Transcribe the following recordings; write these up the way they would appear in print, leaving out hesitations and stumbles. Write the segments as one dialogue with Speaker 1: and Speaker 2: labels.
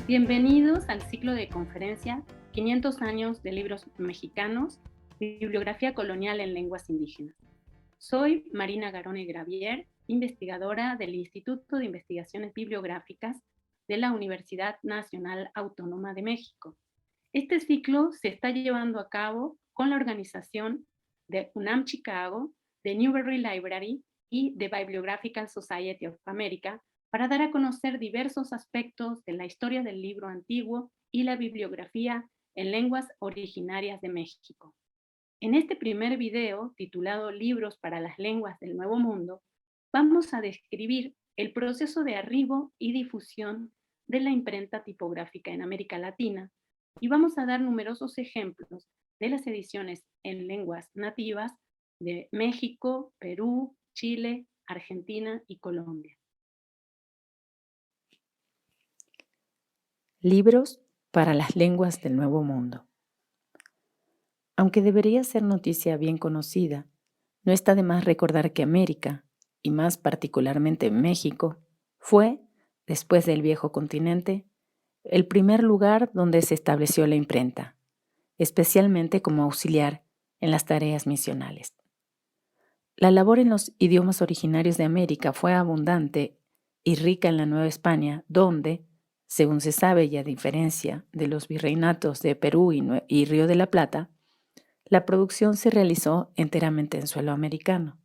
Speaker 1: Bienvenidos al ciclo de conferencia 500 años de libros mexicanos, bibliografía colonial en lenguas indígenas. Soy Marina Garone Gravier, investigadora del Instituto de Investigaciones Bibliográficas de la Universidad Nacional Autónoma de México. Este ciclo se está llevando a cabo con la organización de UNAM Chicago, de Newberry Library y de Bibliographical Society of America para dar a conocer diversos aspectos de la historia del libro antiguo y la bibliografía en lenguas originarias de México. En este primer video, titulado Libros para las lenguas del Nuevo Mundo, vamos a describir el proceso de arribo y difusión de la imprenta tipográfica en América Latina y vamos a dar numerosos ejemplos de las ediciones en lenguas nativas de México, Perú, Chile, Argentina y Colombia.
Speaker 2: Libros para las lenguas del Nuevo Mundo. Aunque debería ser noticia bien conocida, no está de más recordar que América, y más particularmente México, fue, después del viejo continente, el primer lugar donde se estableció la imprenta, especialmente como auxiliar en las tareas misionales. La labor en los idiomas originarios de América fue abundante y rica en la Nueva España, donde, según se sabe y a diferencia de los virreinatos de Perú y Río de la Plata, la producción se realizó enteramente en suelo americano.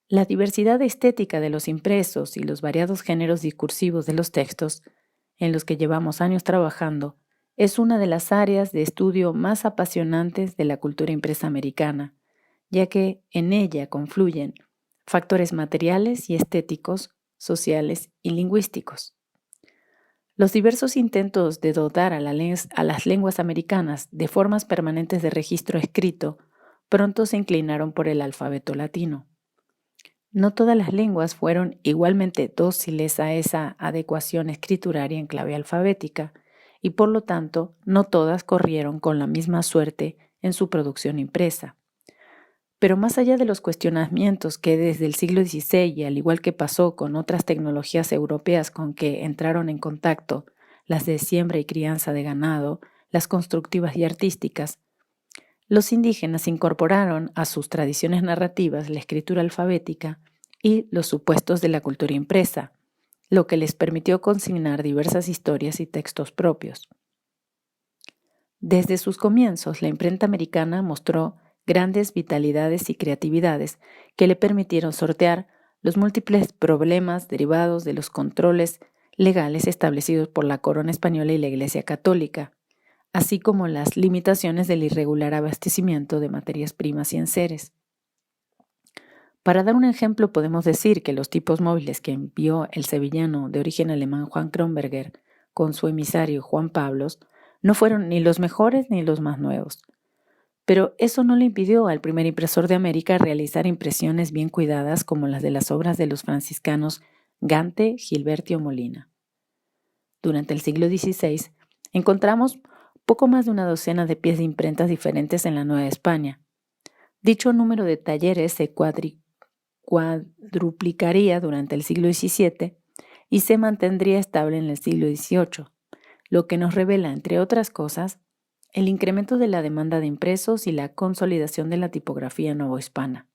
Speaker 2: La diversidad estética de los impresos y los variados géneros discursivos de los textos, en los que llevamos años trabajando, es una de las áreas de estudio más apasionantes de la cultura impresa americana, ya que en ella confluyen factores materiales y estéticos, sociales y lingüísticos. Los diversos intentos de dotar a las lenguas americanas de formas permanentes de registro escrito pronto se inclinaron por el alfabeto latino. No todas las lenguas fueron igualmente dóciles a esa adecuación escrituraria en clave alfabética y por lo tanto no todas corrieron con la misma suerte en su producción impresa. Pero más allá de los cuestionamientos que desde el siglo XVI, y al igual que pasó con otras tecnologías europeas con que entraron en contacto, las de siembra y crianza de ganado, las constructivas y artísticas, los indígenas incorporaron a sus tradiciones narrativas la escritura alfabética y los supuestos de la cultura impresa, lo que les permitió consignar diversas historias y textos propios. Desde sus comienzos, la imprenta americana mostró grandes vitalidades y creatividades que le permitieron sortear los múltiples problemas derivados de los controles legales establecidos por la corona española y la Iglesia Católica, así como las limitaciones del irregular abastecimiento de materias primas y enseres. Para dar un ejemplo, podemos decir que los tipos móviles que envió el sevillano de origen alemán Juan Kronberger con su emisario Juan Pablos no fueron ni los mejores ni los más nuevos. Pero eso no le impidió al primer impresor de América realizar impresiones bien cuidadas como las de las obras de los franciscanos Gante, Gilberti o Molina. Durante el siglo XVI encontramos poco más de una docena de pies de imprentas diferentes en la Nueva España. Dicho número de talleres se cuadruplicaría durante el siglo XVII y se mantendría estable en el siglo XVIII, lo que nos revela, entre otras cosas, el incremento de la demanda de impresos y la consolidación de la tipografía novohispana.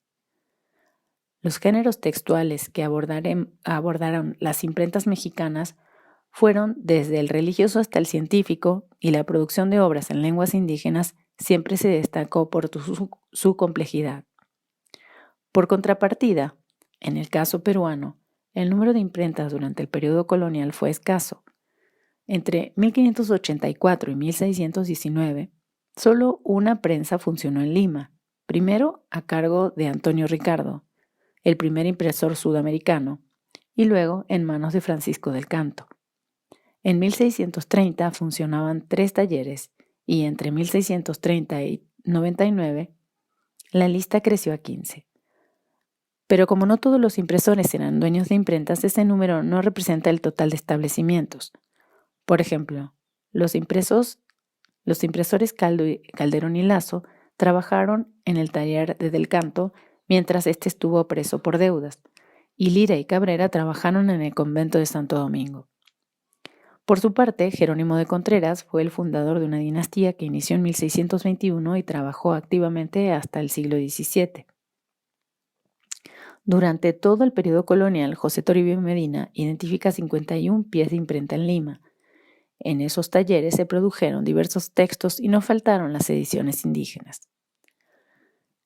Speaker 2: Los géneros textuales que abordaron las imprentas mexicanas fueron desde el religioso hasta el científico, y la producción de obras en lenguas indígenas siempre se destacó por su complejidad. Por contrapartida, en el caso peruano, el número de imprentas durante el periodo colonial fue escaso. Entre 1584 y 1619, solo una prensa funcionó en Lima, primero a cargo de Antonio Ricardo, el primer impresor sudamericano, y luego en manos de Francisco del Canto. En 1630 funcionaban 3 talleres y entre 1630 y 99 la lista creció a 15. Pero como no todos los impresores eran dueños de imprentas, ese número no representa el total de establecimientos. Por ejemplo, los impresores Calderón y Lazo trabajaron en el taller de Del Canto mientras éste estuvo preso por deudas, y Lira y Cabrera trabajaron en el convento de Santo Domingo. Por su parte, Jerónimo de Contreras fue el fundador de una dinastía que inició en 1621 y trabajó activamente hasta el siglo XVII. Durante todo el periodo colonial, José Toribio Medina identifica 51 pies de imprenta en Lima. En esos talleres se produjeron diversos textos y no faltaron las ediciones indígenas.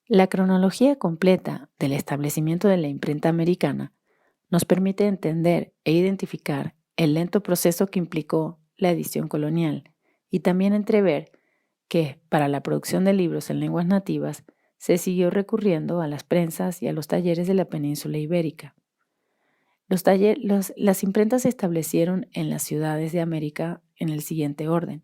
Speaker 2: La cronología completa del establecimiento de la imprenta americana nos permite entender e identificar el lento proceso que implicó la edición colonial y también entrever que, para la producción de libros en lenguas nativas, se siguió recurriendo a las prensas y a los talleres de la península ibérica. Las imprentas se establecieron en las ciudades de América en el siguiente orden: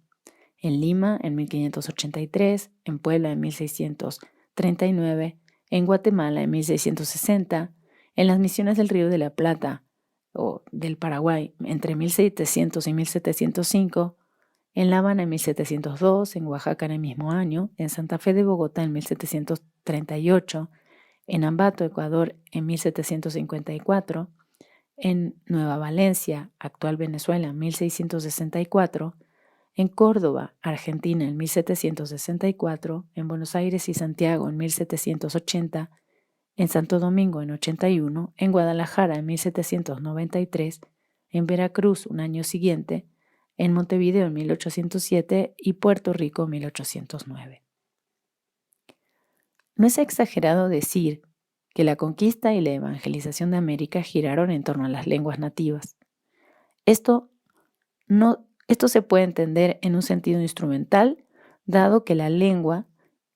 Speaker 2: en Lima en 1583, en Puebla en 1639, en Guatemala en 1660, en las Misiones del Río de la Plata o del Paraguay entre 1700 y 1705, en La Habana en 1702, en Oaxaca en el mismo año, en Santa Fe de Bogotá en 1738, en Ambato, Ecuador en 1754, en Nueva Valencia, actual Venezuela, en 1664, en Córdoba, Argentina, en 1764, en Buenos Aires y Santiago en 1780, en Santo Domingo en 81, en Guadalajara en 1793, en Veracruz un año siguiente, en Montevideo en 1807 y Puerto Rico en 1809. No es exagerado decir que la conquista y la evangelización de América giraron en torno a las lenguas nativas. Esto se puede entender en un sentido instrumental, dado que la lengua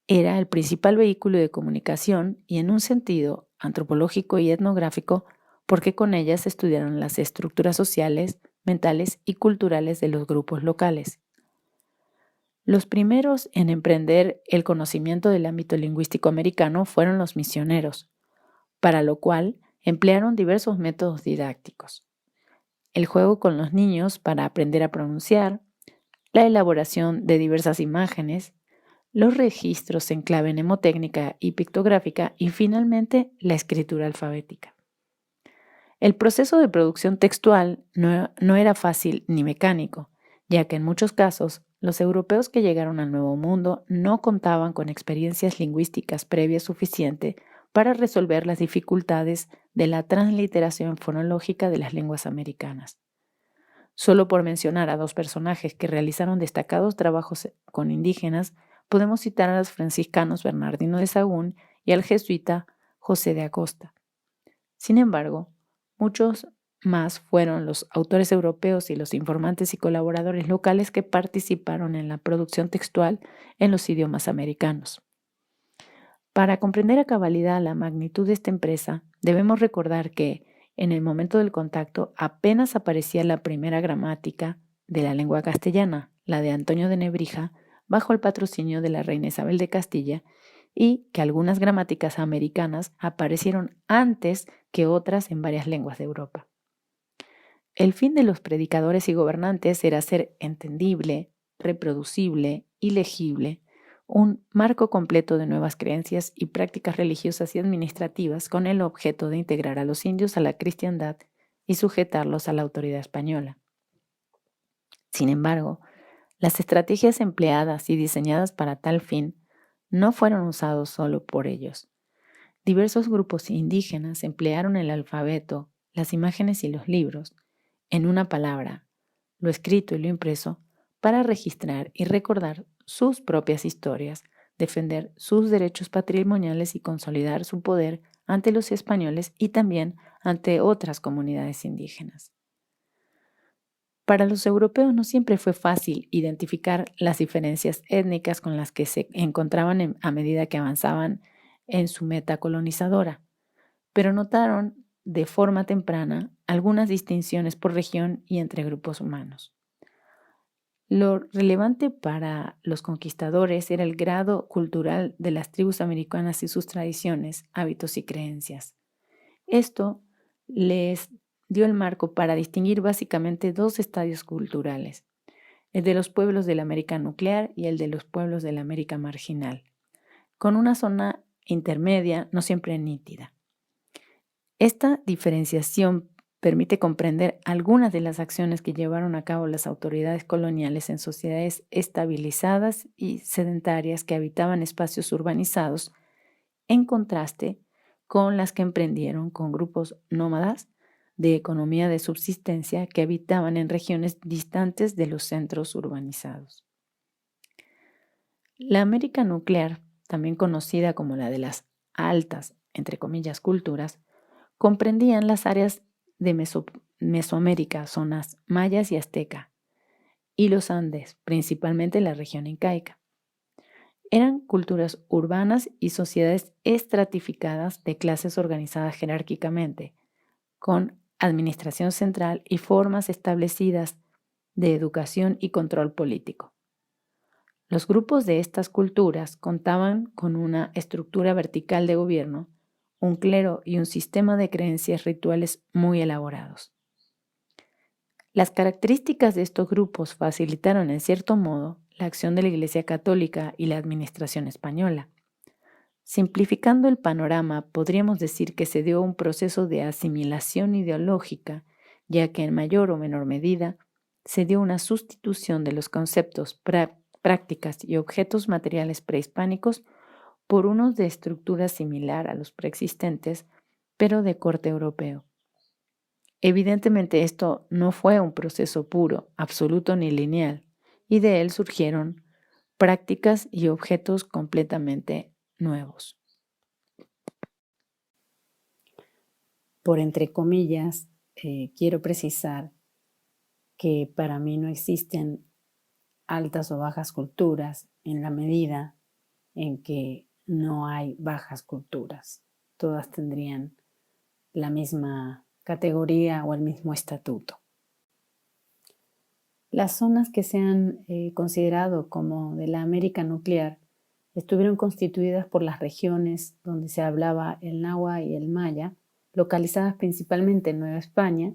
Speaker 2: era el principal vehículo de comunicación, y en un sentido antropológico y etnográfico, porque con ella se estudiaron las estructuras sociales, mentales y culturales de los grupos locales. Los primeros en emprender el conocimiento del ámbito lingüístico americano fueron los misioneros, para lo cual emplearon diversos métodos didácticos: el juego con los niños para aprender a pronunciar, la elaboración de diversas imágenes, los registros en clave mnemotécnica y pictográfica y finalmente la escritura alfabética. El proceso de producción textual no era fácil ni mecánico, ya que en muchos casos los europeos que llegaron al Nuevo Mundo no contaban con experiencias lingüísticas previas suficientes para resolver las dificultades de la transliteración fonológica de las lenguas americanas. Solo por mencionar a dos personajes que realizaron destacados trabajos con indígenas, podemos citar a los franciscanos Bernardino de Sahagún y al jesuita José de Acosta. Sin embargo, muchos más fueron los autores europeos y los informantes y colaboradores locales que participaron en la producción textual en los idiomas americanos. Para comprender a cabalidad la magnitud de esta empresa, debemos recordar que, en el momento del contacto, apenas aparecía la primera gramática de la lengua castellana, la de Antonio de Nebrija, bajo el patrocinio de la reina Isabel de Castilla, y que algunas gramáticas americanas aparecieron antes que otras en varias lenguas de Europa. El fin de los predicadores y gobernantes era hacer entendible, reproducible y legible un marco completo de nuevas creencias y prácticas religiosas y administrativas con el objeto de integrar a los indios a la cristiandad y sujetarlos a la autoridad española. Sin embargo, las estrategias empleadas y diseñadas para tal fin no fueron usados solo por ellos. Diversos grupos indígenas emplearon el alfabeto, las imágenes y los libros, en una palabra, lo escrito y lo impreso, para registrar y recordar sus propias historias, defender sus derechos patrimoniales y consolidar su poder ante los españoles y también ante otras comunidades indígenas. Para los europeos no siempre fue fácil identificar las diferencias étnicas con las que se encontraban a medida que avanzaban en su meta colonizadora, pero notaron de forma temprana algunas distinciones por región y entre grupos humanos. Lo relevante para los conquistadores era el grado cultural de las tribus americanas y sus tradiciones, hábitos y creencias. Esto les dio el marco para distinguir básicamente dos estadios culturales: el de los pueblos de la América nuclear y el de los pueblos de la América marginal, con una zona intermedia no siempre nítida. Esta diferenciación permite comprender algunas de las acciones que llevaron a cabo las autoridades coloniales en sociedades estabilizadas y sedentarias que habitaban espacios urbanizados, en contraste con las que emprendieron con grupos nómadas de economía de subsistencia que habitaban en regiones distantes de los centros urbanizados. La América nuclear, también conocida como la de las altas, entre comillas, culturas, comprendían las áreas de Mesoamérica, zonas mayas y azteca, y los Andes, principalmente la región incaica. Eran culturas urbanas y sociedades estratificadas de clases organizadas jerárquicamente, con administración central y formas establecidas de educación y control político. Los grupos de estas culturas contaban con una estructura vertical de gobierno, un clero y un sistema de creencias rituales muy elaborados. Las características de estos grupos facilitaron en cierto modo la acción de la Iglesia Católica y la administración española. Simplificando el panorama, podríamos decir que se dio un proceso de asimilación ideológica, ya que en mayor o menor medida se dio una sustitución de los conceptos, prácticas y objetos materiales prehispánicos por unos de estructura similar a los preexistentes, pero de corte europeo. Evidentemente esto no fue un proceso puro, absoluto ni lineal, y de él surgieron prácticas y objetos completamente nuevos. Por entre comillas, quiero precisar que para mí no existen altas o bajas culturas en la medida en que no hay bajas culturas. Todas tendrían la misma categoría o el mismo estatuto. Las zonas que se han considerado como de la América nuclear estuvieron constituidas por las regiones donde se hablaba el náhuatl y el maya, localizadas principalmente en Nueva España,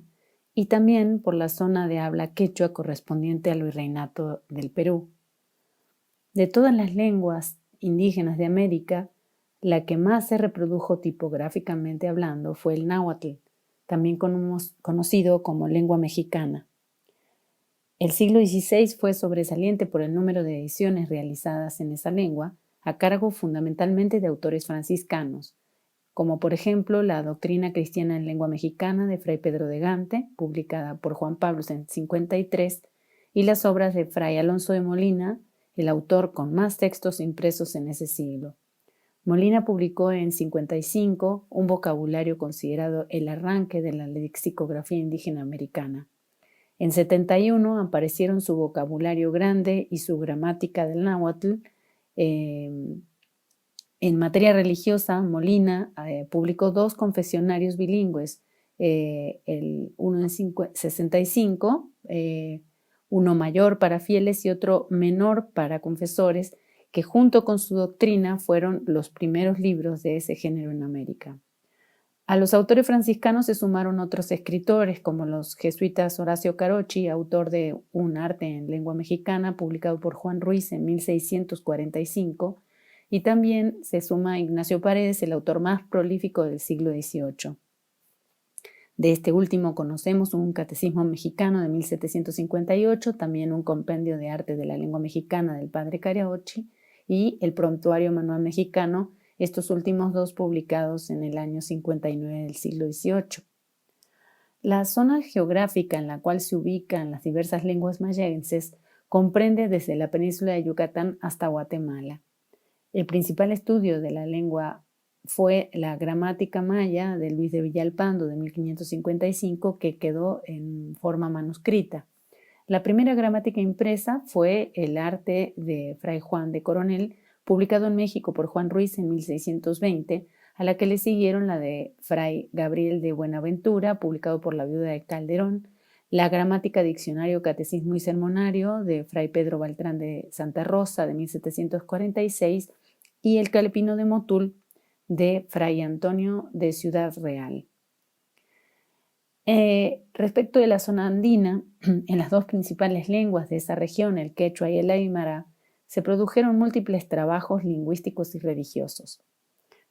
Speaker 2: y también por la zona de habla quechua correspondiente al virreinato del Perú. De todas las lenguas indígenas de América, la que más se reprodujo tipográficamente hablando fue el náhuatl, también conocido como lengua mexicana. El siglo XVI fue sobresaliente por el número de ediciones realizadas en esa lengua, a cargo fundamentalmente de autores franciscanos, como por ejemplo la Doctrina Cristiana en Lengua Mexicana de Fray Pedro de Gante, publicada por Juan Pablo en 53, y las obras de Fray Alonso de Molina, el autor con más textos impresos en ese siglo. Molina publicó en 55 un vocabulario considerado el arranque de la lexicografía indígena americana. En 71 aparecieron su vocabulario grande y su gramática del náhuatl. En materia religiosa, Molina publicó 2 confesionarios bilingües, uno en 65, uno mayor para fieles y otro menor para confesores, que junto con su doctrina fueron los primeros libros de ese género en América. A los autores franciscanos se sumaron otros escritores, como los jesuitas Horacio Carochi, autor de Un arte en lengua mexicana, publicado por Juan Ruiz en 1645, y también se suma Ignacio Paredes, el autor más prolífico del siglo XVIII. De este último conocemos un catecismo mexicano de 1758, también un compendio de arte de la lengua mexicana del padre Carochi y el prontuario manual mexicano, estos últimos 2 publicados en el año 59 del siglo XVIII. La zona geográfica en la cual se ubican las diversas lenguas mayenses comprende desde la península de Yucatán hasta Guatemala. El principal estudio de la lengua fue la gramática maya de Luis de Villalpando de 1555, que quedó en forma manuscrita. La primera gramática impresa fue El arte de Fray Juan de Coronel, publicado en México por Juan Ruiz en 1620, a la que le siguieron la de Fray Gabriel de Buenaventura, publicado por la viuda de Calderón, la gramática Diccionario, Catecismo y Sermonario de Fray Pedro Beltrán de Santa Rosa de 1746 y el Calepino de Motul de Fray Antonio de Ciudad Real. Respecto de la zona andina, en las 2 principales lenguas de esa región, el quechua y el aymara, se produjeron múltiples trabajos lingüísticos y religiosos.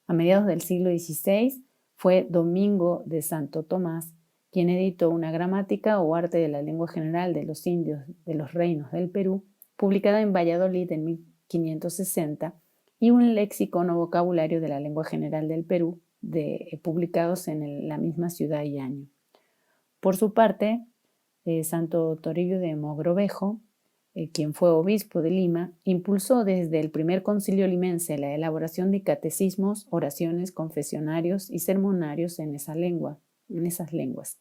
Speaker 2: A mediados del siglo XVI fue Domingo de Santo Tomás quien editó una gramática o arte de la lengua general de los indios de los reinos del Perú, publicada en Valladolid en 1560, y un lexicon o vocabulario de la lengua general del Perú, publicados en la misma ciudad y año. Por su parte, Santo Toribio de Mogrovejo, quien fue obispo de Lima, impulsó desde el primer concilio limense la elaboración de catecismos, oraciones, confesionarios y sermonarios en esas lenguas.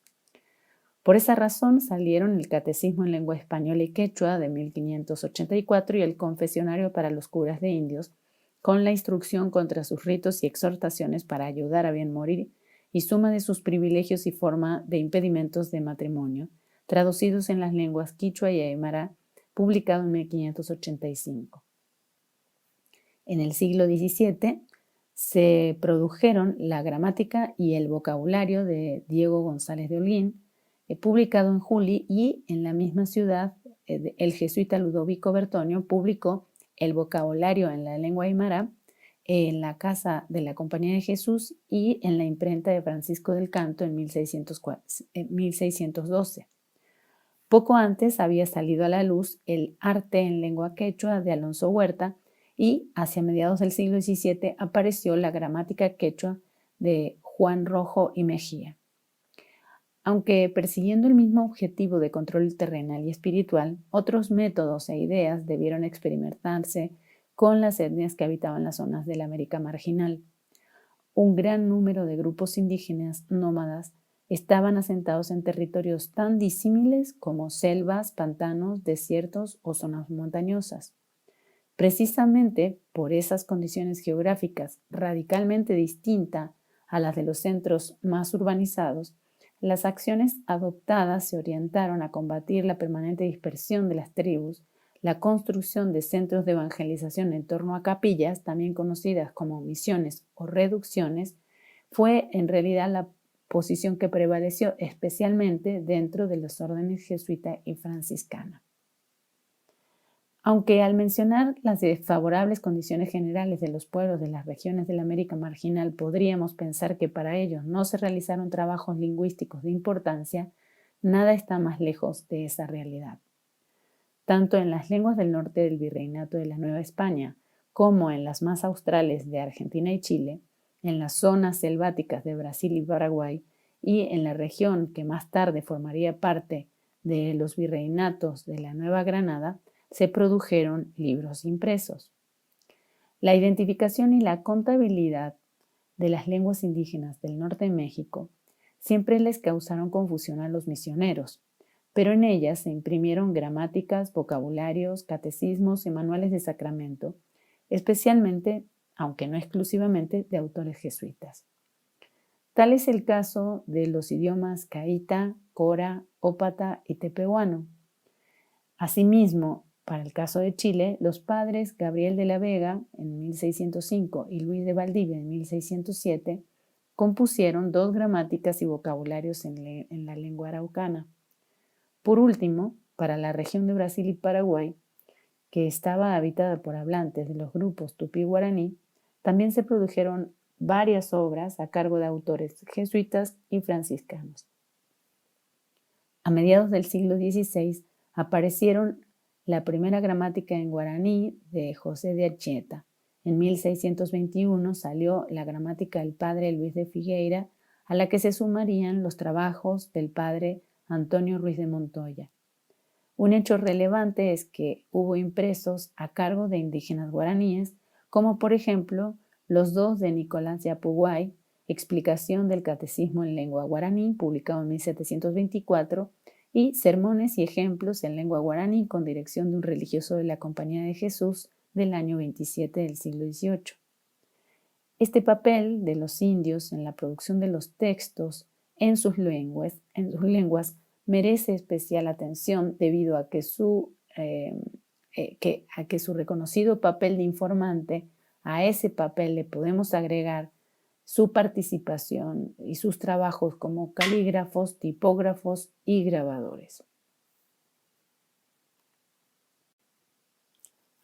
Speaker 2: Por esa razón salieron el Catecismo en lengua española y quechua de 1584 y el Confesionario para los curas de indios, con la instrucción contra sus ritos y exhortaciones para ayudar a bien morir y suma de sus privilegios y forma de impedimentos de matrimonio, traducidos en las lenguas quichua y aymara, publicado en 1585. En el siglo XVII se produjeron la gramática y el vocabulario de Diego González de Holguín, publicado en Juli, y en la misma ciudad el jesuita Ludovico Bertonio publicó el vocabulario en la lengua aymara en la Casa de la Compañía de Jesús y en la imprenta de Francisco del Canto en 1612. Poco antes había salido a la luz el arte en lengua quechua de Alonso Huerta y hacia mediados del siglo XVII apareció la gramática quechua de Juan Rojo y Mejía. Aunque persiguiendo el mismo objetivo de control terrenal y espiritual, otros métodos e ideas debieron experimentarse con las etnias que habitaban las zonas de la América marginal. Un gran número de grupos indígenas nómadas estaban asentados en territorios tan disímiles como selvas, pantanos, desiertos o zonas montañosas. Precisamente por esas condiciones geográficas radicalmente distintas a las de los centros más urbanizados, las acciones adoptadas se orientaron a combatir la permanente dispersión de las tribus, la construcción de centros de evangelización en torno a capillas, también conocidas como misiones o reducciones, fue en realidad la posición que prevaleció especialmente dentro de los órdenes jesuita y franciscana. Aunque al mencionar las desfavorables condiciones generales de los pueblos de las regiones de la América marginal podríamos pensar que para ellos no se realizaron trabajos lingüísticos de importancia, nada está más lejos de esa realidad. Tanto en las lenguas del norte del Virreinato de la Nueva España como en las más australes de Argentina y Chile, en las zonas selváticas de Brasil y Paraguay y en la región que más tarde formaría parte de los virreinatos de la Nueva Granada, se produjeron libros impresos. La identificación y la contabilidad de las lenguas indígenas del norte de México siempre les causaron confusión a los misioneros, pero en ellas se imprimieron gramáticas, vocabularios, catecismos y manuales de sacramento, especialmente, aunque no exclusivamente, de autores jesuitas. Tal es el caso de los idiomas caíta, cora, ópata y tepehuano. Asimismo, para el caso de Chile, los padres Gabriel de la Vega en 1605 y Luis de Valdivia en 1607 compusieron 2 gramáticas y vocabularios en la lengua araucana. Por último, para la región de Brasil y Paraguay, que estaba habitada por hablantes de los grupos tupí-guaraní, también se produjeron varias obras a cargo de autores jesuitas y franciscanos. A mediados del siglo XVI aparecieron la primera gramática en guaraní de José de Anchieta. En 1621 salió la gramática del padre Luis de Figueira, a la que se sumarían los trabajos del padre Antonio Ruiz de Montoya. Un hecho relevante es que hubo impresos a cargo de indígenas guaraníes, como por ejemplo los 2 de Nicolás Yapuguay, Explicación del Catecismo en lengua guaraní, publicado en 1724, y Sermones y Ejemplos en lengua guaraní con dirección de un religioso de la Compañía de Jesús del año 27 del siglo XVIII. Este papel de los indios en la producción de los textos en sus lenguas merece especial atención debido a que su reconocido papel de informante, a ese papel le podemos agregar su participación y sus trabajos como calígrafos, tipógrafos y grabadores.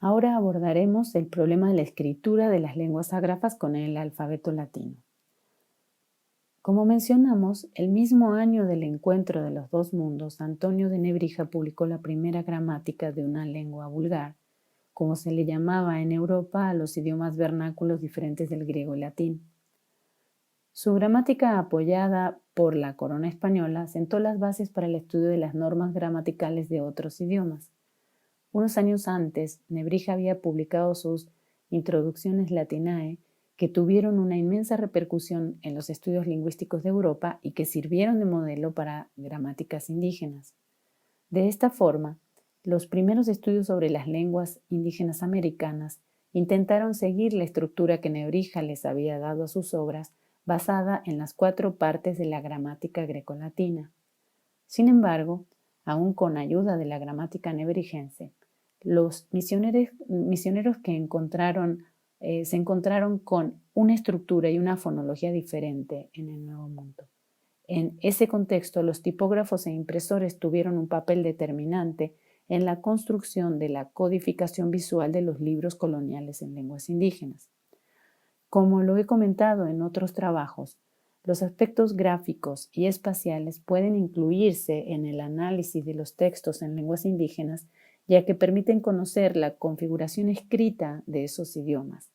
Speaker 2: Ahora abordaremos el problema de la escritura de las lenguas ágrafas con el alfabeto latino. Como mencionamos, el mismo año del encuentro de los dos mundos, Antonio de Nebrija publicó la primera gramática de una lengua vulgar, como se le llamaba en Europa a los idiomas vernáculos diferentes del griego y latín. Su gramática, apoyada por la corona española, sentó las bases para el estudio de las normas gramaticales de otros idiomas. Unos años antes, Nebrija había publicado sus Introducciones Latinae, que tuvieron una inmensa repercusión en los estudios lingüísticos de Europa y que sirvieron de modelo para gramáticas indígenas. De esta forma, los primeros estudios sobre las lenguas indígenas americanas intentaron seguir la estructura que Nebrija les había dado a sus obras, basada en las 4 partes de la gramática grecolatina. Sin embargo, aún con ayuda de la gramática nebrigense, los misioneros que se encontraron con una estructura y una fonología diferente en el Nuevo Mundo. En ese contexto, los tipógrafos e impresores tuvieron un papel determinante en la construcción de la codificación visual de los libros coloniales en lenguas indígenas. Como lo he comentado en otros trabajos, los aspectos gráficos y espaciales pueden incluirse en el análisis de los textos en lenguas indígenas, ya que permiten conocer la configuración escrita de esos idiomas.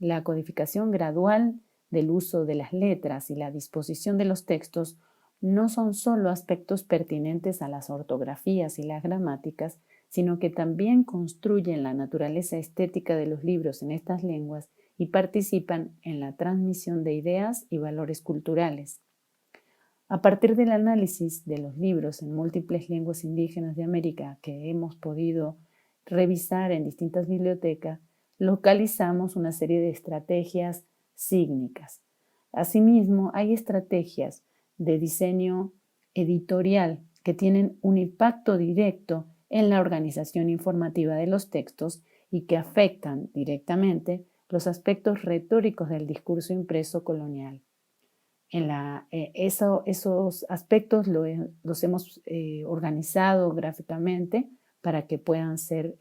Speaker 2: La codificación gradual del uso de las letras y la disposición de los textos no son solo aspectos pertinentes a las ortografías y las gramáticas, sino que también construyen la naturaleza estética de los libros en estas lenguas y participan en la transmisión de ideas y valores culturales. A partir del análisis de los libros en múltiples lenguas indígenas de América que hemos podido revisar en distintas bibliotecas, localizamos una serie de estrategias sígnicas. Asimismo, hay estrategias de diseño editorial que tienen un impacto directo en la organización informativa de los textos y que afectan directamente los aspectos retóricos del discurso impreso colonial. Esos aspectos los hemos organizado gráficamente para que puedan ser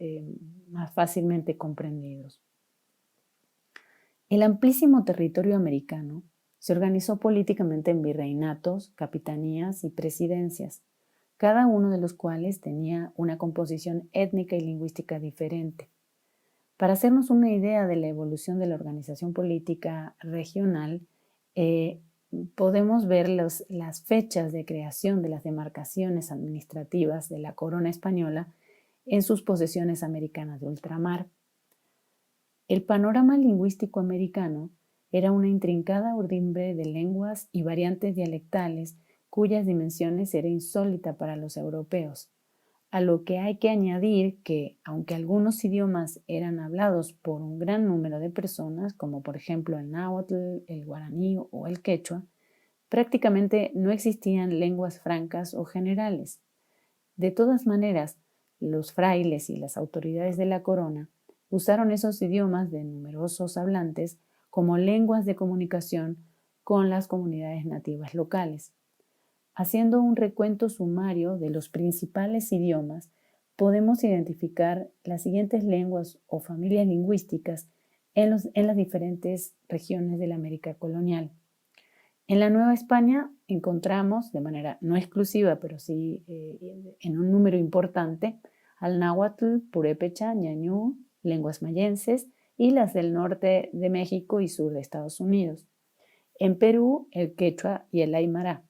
Speaker 2: más fácilmente comprendidos. El amplísimo territorio americano se organizó políticamente en virreinatos, capitanías y presidencias, cada uno de los cuales tenía una composición étnica y lingüística diferente. Para hacernos una idea de la evolución de la organización política regional, podemos ver las fechas de creación de las demarcaciones administrativas de la corona española en sus posesiones americanas de ultramar. El panorama lingüístico americano era una intrincada urdimbre de lenguas y variantes dialectales cuyas dimensiones era insólita para los europeos, a lo que hay que añadir que, aunque algunos idiomas eran hablados por un gran número de personas, como por ejemplo el náhuatl, el guaraní o el quechua, prácticamente no existían lenguas francas o generales. De todas maneras, los frailes y las autoridades de la corona usaron esos idiomas de numerosos hablantes como lenguas de comunicación con las comunidades nativas locales. Haciendo un recuento sumario de los principales idiomas, podemos identificar las siguientes lenguas o familias lingüísticas en las diferentes regiones de la América colonial. En la Nueva España encontramos, de manera no exclusiva, pero sí en un número importante, al náhuatl, purépecha, ñañú, lenguas mayenses y las del norte de México y sur de Estados Unidos. En Perú, el quechua y el aymara.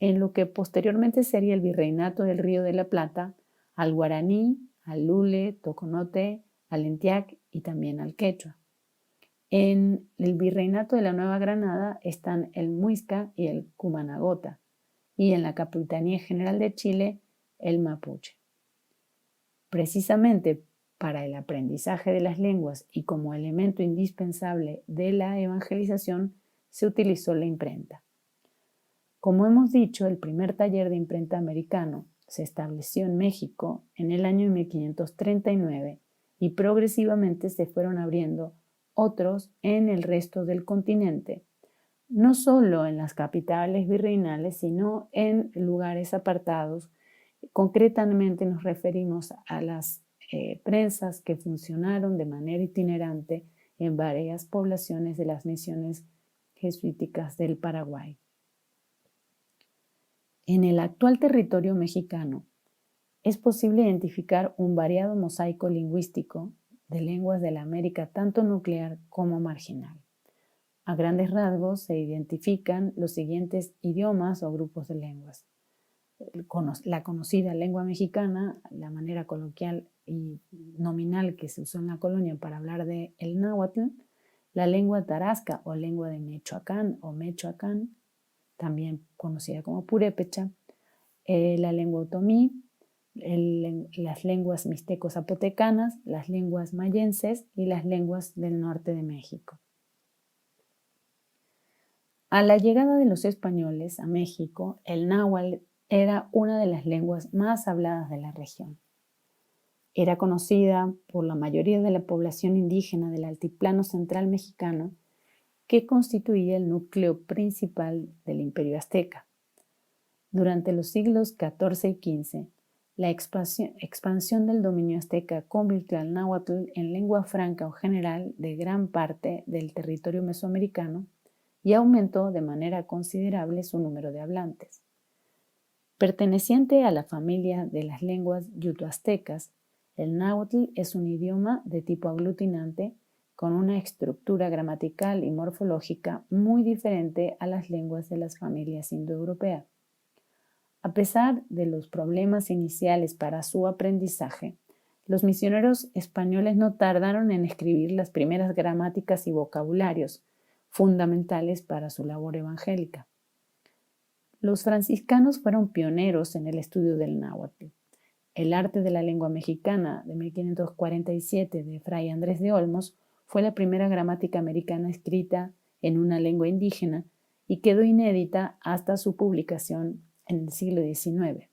Speaker 2: En lo que posteriormente sería el virreinato del Río de la Plata, al guaraní, al lule, toconote, al entiac y también al quechua. En el virreinato de la Nueva Granada están el muisca y el cumanagota, y en la Capitanía General de Chile, el mapuche. Precisamente para el aprendizaje de las lenguas y como elemento indispensable de la evangelización, se utilizó la imprenta. Como hemos dicho, el primer taller de imprenta americano se estableció en México en el año 1539 y progresivamente se fueron abriendo otros en el resto del continente, no solo en las capitales virreinales, sino en lugares apartados. Concretamente nos referimos a las prensas que funcionaron de manera itinerante en varias poblaciones de las misiones jesuíticas del Paraguay. En el actual territorio mexicano es posible identificar un variado mosaico lingüístico de lenguas de la América tanto nuclear como marginal. A grandes rasgos se identifican los siguientes idiomas o grupos de lenguas. La conocida lengua mexicana, la manera coloquial y nominal que se usó en la colonia para hablar de el náhuatl, la lengua tarasca o lengua de Michoacán o Mechoacán, también conocida como purépecha, la lengua otomí, las lenguas mixteco-zapotecanas, las lenguas mayenses y las lenguas del norte de México. A la llegada de los españoles a México, el náhuatl era una de las lenguas más habladas de la región. Era conocida por la mayoría de la población indígena del altiplano central mexicano, que constituía el núcleo principal del Imperio Azteca. Durante los siglos XIV y XV, la expansión del dominio azteca convirtió al náhuatl en lengua franca o general de gran parte del territorio mesoamericano y aumentó de manera considerable su número de hablantes. Perteneciente a la familia de las lenguas yuto-aztecas, el náhuatl es un idioma de tipo aglutinante con una estructura gramatical y morfológica muy diferente a las lenguas de las familias indoeuropeas. A pesar de los problemas iniciales para su aprendizaje, los misioneros españoles no tardaron en escribir las primeras gramáticas y vocabularios fundamentales para su labor evangélica. Los franciscanos fueron pioneros en el estudio del náhuatl. El arte de la lengua mexicana de 1547 de Fray Andrés de Olmos fue la primera gramática americana escrita en una lengua indígena y quedó inédita hasta su publicación en el siglo XIX.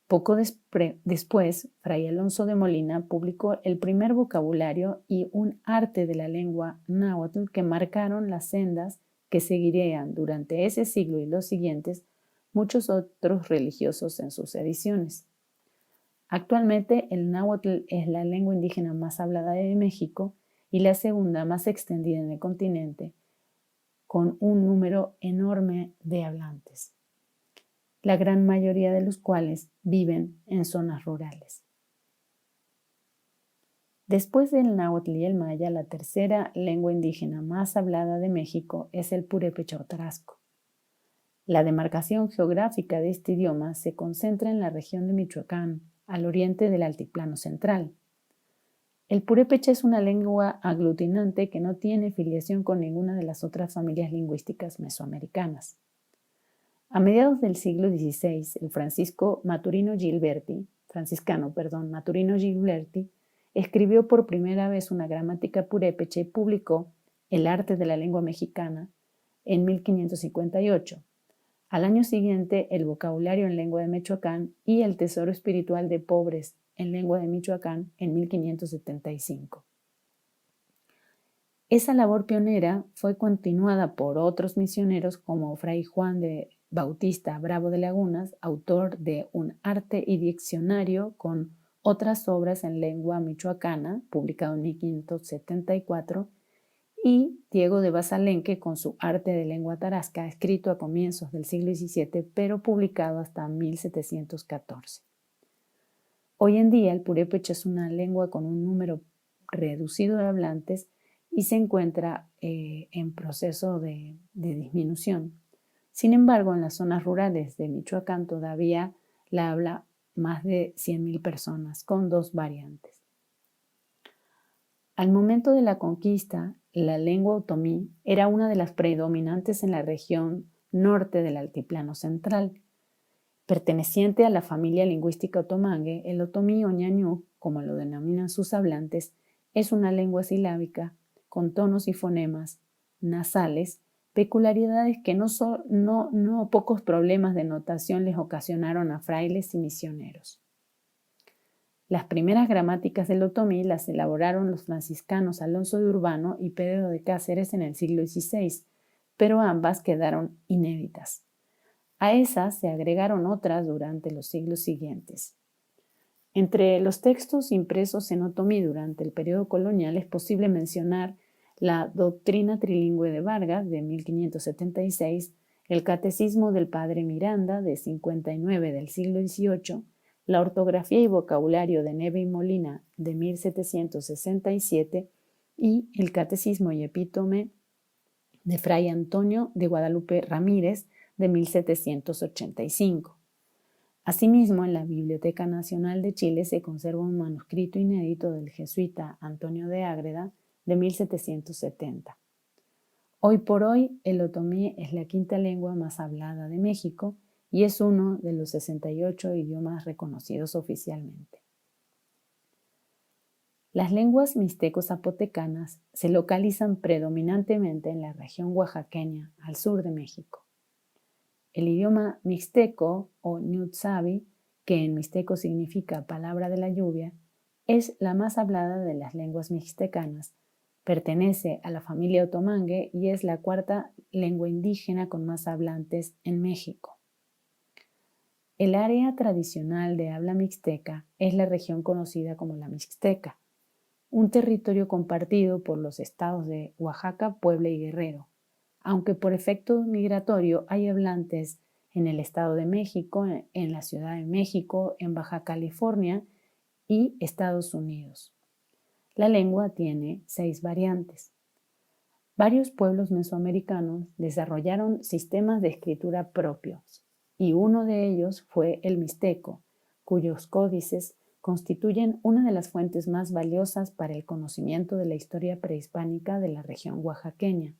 Speaker 2: Poco después, Fray Alonso de Molina publicó el primer vocabulario y un arte de la lengua náhuatl que marcaron las sendas que seguirían durante ese siglo y los siguientes muchos otros religiosos en sus ediciones. Actualmente, el náhuatl es la lengua indígena más hablada de México y la segunda más extendida en el continente, con un número enorme de hablantes, la gran mayoría de los cuales viven en zonas rurales. Después del náhuatl y el maya, la tercera lengua indígena más hablada de México es el purépecha o tarasco. La demarcación geográfica de este idioma se concentra en la región de Michoacán, al oriente del altiplano central. El purépecha es una lengua aglutinante que no tiene filiación con ninguna de las otras familias lingüísticas mesoamericanas. A mediados del siglo XVI, el franciscano Maturino Gilberti escribió por primera vez una gramática purépecha y publicó El arte de la lengua mexicana en 1558. Al año siguiente, el vocabulario en lengua de Michoacán y el tesoro espiritual de pobres en lengua de Michoacán en 1575. Esa labor pionera fue continuada por otros misioneros como Fray Juan de Bautista Bravo de Lagunas, autor de Un arte y diccionario con otras obras en lengua michoacana, publicado en 1574, y Diego de Basalenque con su Arte de lengua tarasca, escrito a comienzos del siglo XVII, pero publicado hasta 1714. Hoy en día el purépecha es una lengua con un número reducido de hablantes y se encuentra en proceso de disminución. Sin embargo, en las zonas rurales de Michoacán todavía la habla más de 100,000 personas, con dos variantes. Al momento de la conquista, la lengua otomí era una de las predominantes en la región norte del altiplano central. Perteneciente a la familia lingüística otomangue, el otomí o ñañú, como lo denominan sus hablantes, es una lengua silábica con tonos y fonemas nasales, peculiaridades que no pocos problemas de notación les ocasionaron a frailes y misioneros. Las primeras gramáticas del otomí las elaboraron los franciscanos Alonso de Urbano y Pedro de Cáceres en el siglo XVI, pero ambas quedaron inéditas. A esas se agregaron otras durante los siglos siguientes. Entre los textos impresos en otomí durante el periodo colonial es posible mencionar la Doctrina Trilingüe de Vargas de 1576, el Catecismo del Padre Miranda de 59 del siglo XVIII, la Ortografía y Vocabulario de Neve y Molina de 1767 y el Catecismo y Epítome de Fray Antonio de Guadalupe Ramírez de 1785. Asimismo, en la Biblioteca Nacional de Chile se conserva un manuscrito inédito del jesuita Antonio de Ágreda de 1770. Hoy por hoy, el otomí es la quinta lengua más hablada de México y es uno de los 68 idiomas reconocidos oficialmente. Las lenguas mixteco-zapotecanas se localizan predominantemente en la región oaxaqueña, al sur de México. El idioma mixteco o Nutzavi, que en mixteco significa palabra de la lluvia, es la más hablada de las lenguas mixtecanas. Pertenece a la familia otomangue y es la cuarta lengua indígena con más hablantes en México. El área tradicional de habla mixteca es la región conocida como la Mixteca, un territorio compartido por los estados de Oaxaca, Puebla y Guerrero, aunque por efecto migratorio hay hablantes en el Estado de México, en la Ciudad de México, en Baja California y Estados Unidos. La lengua tiene 6 variantes. Varios pueblos mesoamericanos desarrollaron sistemas de escritura propios, y uno de ellos fue el mixteco, cuyos códices constituyen una de las fuentes más valiosas para el conocimiento de la historia prehispánica de la región oaxaqueña.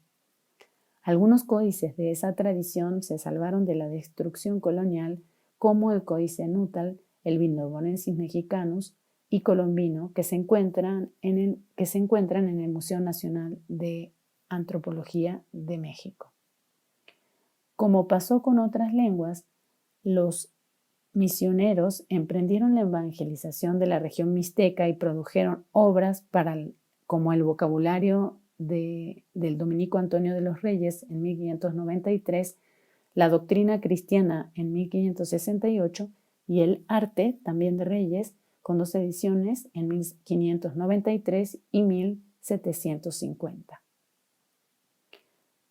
Speaker 2: Algunos códices de esa tradición se salvaron de la destrucción colonial, como el Códice Nutal, el Vindobonensis Mexicanus y Colombino, que se encuentran en el Museo Nacional de Antropología de México. Como pasó con otras lenguas, los misioneros emprendieron la evangelización de la región mixteca y produjeron obras como el vocabulario del dominico Antonio de los Reyes en 1593, la doctrina cristiana en 1568 y el arte, también de Reyes, con 2 ediciones en 1593 y 1750.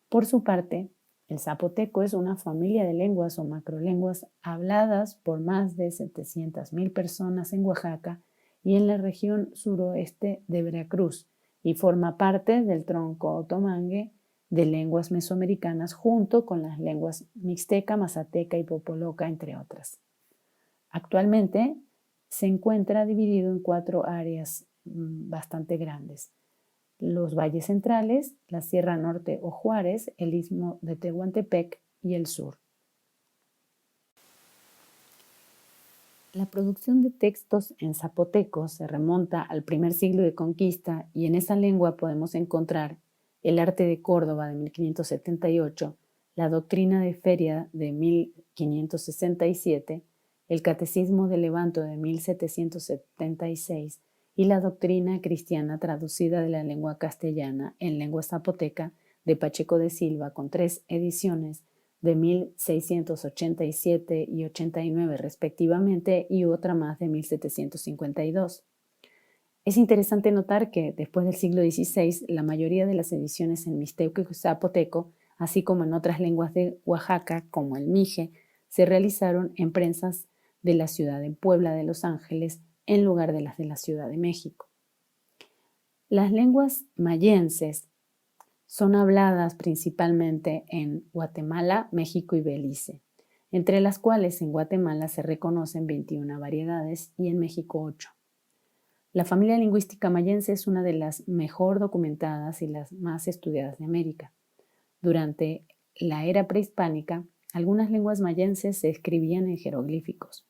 Speaker 2: Por su parte, el zapoteco es una familia de lenguas o macrolenguas habladas por más de 700,000 personas en Oaxaca y en la región suroeste de Veracruz y forma parte del tronco otomangue de lenguas mesoamericanas junto con las lenguas mixteca, mazateca y popoloca, entre otras. Actualmente se encuentra dividido en 4 áreas bastante grandes: los valles centrales, la Sierra Norte o Juárez, el Istmo de Tehuantepec y el sur. La producción de textos en zapoteco se remonta al primer siglo de conquista y en esa lengua podemos encontrar el Arte de Córdoba de 1578, la Doctrina de Feria de 1567, el Catecismo de Levanto de 1776 y la Doctrina Cristiana traducida de la lengua castellana en lengua zapoteca de Pacheco de Silva, con 3 ediciones de 1687 y 89 respectivamente y otra más de 1752. Es interesante notar que después del siglo XVI la mayoría de las ediciones en mixteco y zapoteco, así como en otras lenguas de Oaxaca como el mije, se realizaron en prensas de la ciudad de Puebla de Los Ángeles en lugar de las de la Ciudad de México. Las lenguas mayenses son habladas principalmente en Guatemala, México y Belice, entre las cuales en Guatemala se reconocen 21 variedades y en México 8. La familia lingüística mayense es una de las mejor documentadas y las más estudiadas de América. Durante la era prehispánica, algunas lenguas mayenses se escribían en jeroglíficos.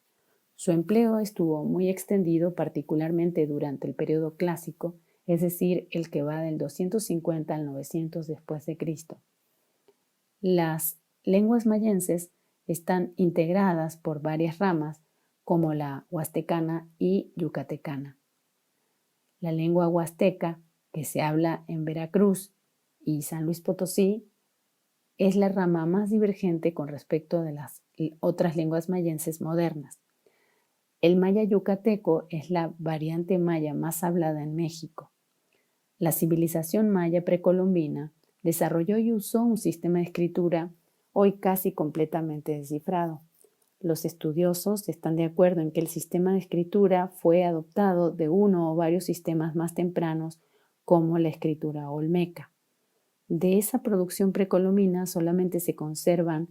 Speaker 2: Su empleo estuvo muy extendido, particularmente durante el periodo clásico, es decir, el que va del 250 al 900 después de Cristo. Las lenguas mayenses están integradas por varias ramas, como la huastecana y yucatecana. La lengua huasteca, que se habla en Veracruz y San Luis Potosí, es la rama más divergente con respecto de las otras lenguas mayenses modernas. El maya yucateco es la variante maya más hablada en México. La civilización maya precolombina desarrolló y usó un sistema de escritura
Speaker 3: hoy casi completamente descifrado. Los estudiosos están de acuerdo en que el sistema de escritura fue adoptado de uno o varios sistemas más tempranos, como la escritura olmeca. De esa producción precolombina solamente se conservan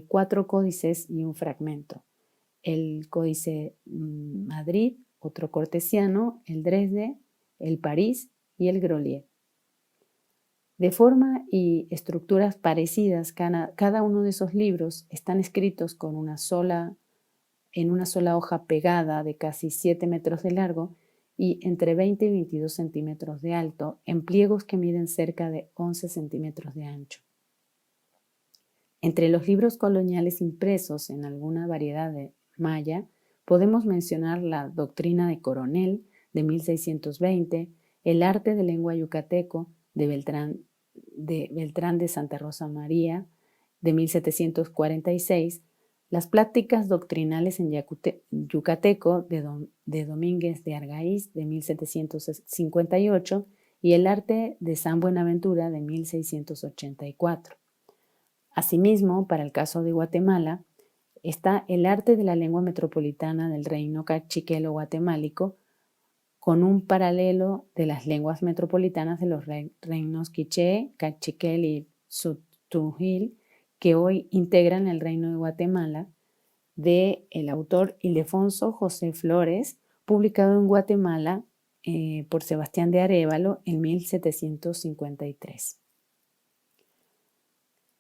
Speaker 3: 4 códices y un fragmento. El códice Madrid, otro cortesiano, el Dresde, el París y el Grolier. De forma y estructuras parecidas, cada uno de esos libros están escritos en una sola hoja pegada de casi 7 metros de largo y entre 20 y 22 centímetros de alto, en pliegos que miden cerca de 11 centímetros de ancho. Entre los libros coloniales impresos en alguna variedad de maya, podemos mencionar la Doctrina de Coronel de 1620, el Arte de Lengua Yucateco de Beltrán de Santa Rosa María de 1746, las Pláticas Doctrinales en Yucateco de Domínguez de Argaiz de 1758 y el Arte de San Buenaventura de 1684. Asimismo, para el caso de Guatemala, está el Arte de la Lengua Metropolitana del Reino Cachiquel Guatemálico, con un paralelo de las lenguas metropolitanas de los reinos Quiché, Cachiquel y Tzutujil, que hoy integran el Reino de Guatemala, de el autor Ildefonso José Flores, publicado en Guatemala por Sebastián de Arévalo en 1753.